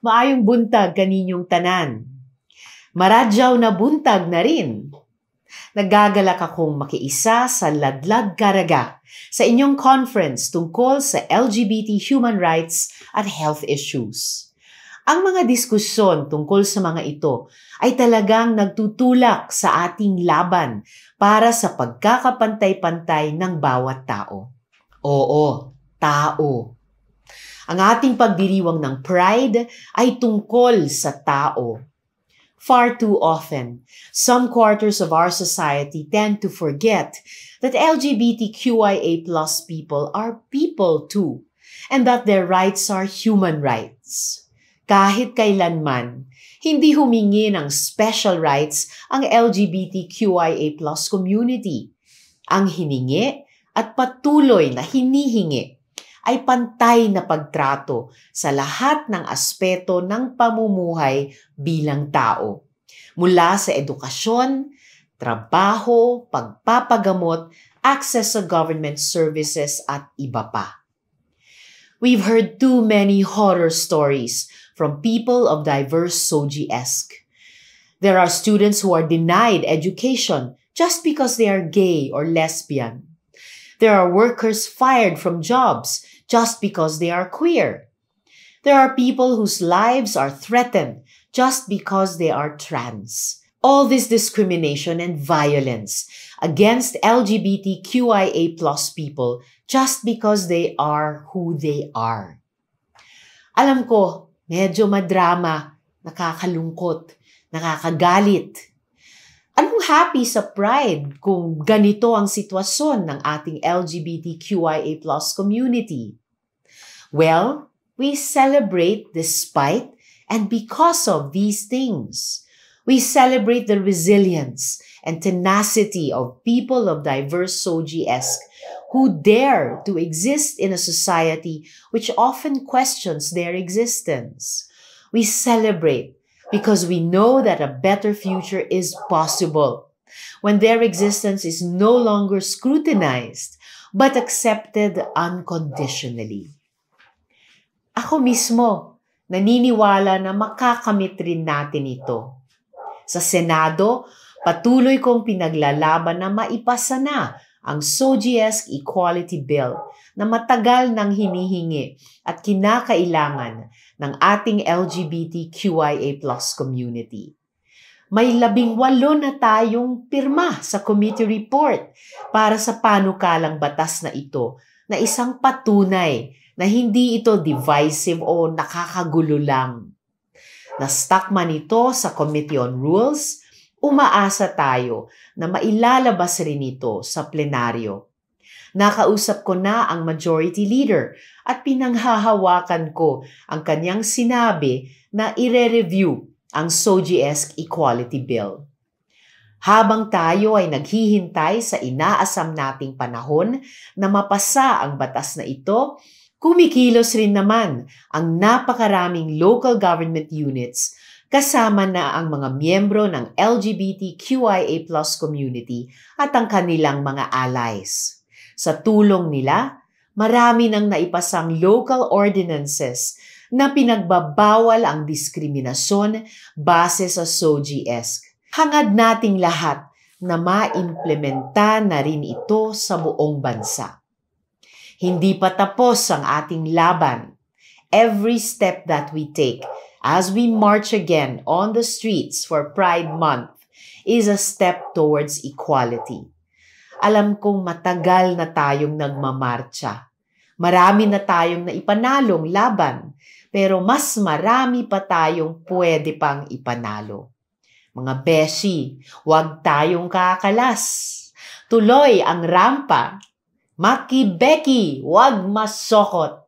Maayong buntag kaninyong tanan. Maradyaw na buntag na rin. Nagagalak akong makiisa sa Ladlad Caraga sa inyong conference tungkol sa LGBT human rights at health issues. Ang mga diskusyon tungkol sa mga ito ay talagang nagtutulak sa ating laban para sa pagkakapantay-pantay ng bawat tao. Oo, tao. Ang ating pagdiriwang ng Pride ay tungkol sa tao. Far too often, some quarters of our society tend to forget that LGBTQIA+ people are people too, and that their rights are human rights. Kahit kailanman, hindi humingi ng special rights ang LGBTQIA+ community. Ang hiningi at patuloy na hinihingi ay pantay na pagtrato sa lahat ng aspeto ng pamumuhay bilang tao. Mula sa edukasyon, trabaho, pagpapagamot, access sa government services at iba pa. We've heard too many horror stories from people of diverse SOGIESC. There are students who are denied education just because they are gay or lesbian. There are workers fired from jobs just because they are queer. There are people whose lives are threatened just because they are trans. All this discrimination and violence against LGBTQIA+ people just because they are who they are. Alam ko, medyo madrama, nakakalungkot, nakakagalit. Anong happy sa Pride kung ganito ang sitwasyon ng ating LGBTQIA+ community? Well, we celebrate despite and because of these things. We celebrate the resilience and tenacity of people of diverse SOGIESC who dare to exist in a society which often questions their existence. We celebrate because we know that a better future is possible when their existence is no longer scrutinized but accepted unconditionally. Ako mismo, naniniwala na makakamit rin natin ito. Sa Senado, patuloy kong pinaglalaban na maipasa na ang SOGIESC Equality Bill na matagal nang hinihingi at kinakailangan ng ating LGBTQIA+ community. May 18 na tayong pirma sa committee report para sa panukalang batas na ito na isang patunay na hindi ito divisive o nakakagulo lang. Na-stuck man ito sa Committee on Rules, umaasa tayo na mailalabas rin ito sa plenaryo. Nakausap ko na ang majority leader at pinanghahawakan ko ang kanyang sinabi na ire-review ang SOGIESC Equality Bill. Habang tayo ay naghihintay sa inaasam nating panahon na mapasa ang batas na ito, kumikilos rin naman ang napakaraming local government units kasama na ang mga miyembro ng LGBTQIA+ community at ang kanilang mga allies. Sa tulong nila, marami nang naipasang local ordinances na pinagbabawal ang diskriminasyon base sa SOGIESC. Hangad nating lahat na maimplementa na rin ito sa buong bansa. Hindi pa tapos ang ating laban. Every step that we take as we march again on the streets for Pride Month is a step towards equality. Alam kong matagal na tayong nagmamarcha. Marami na tayong naipanalong laban, pero mas marami pa tayong pwede pang ipanalo. Mga beshi, huwag tayong kakalas. Tuloy ang rampa. Maki-beki, huwag masokot.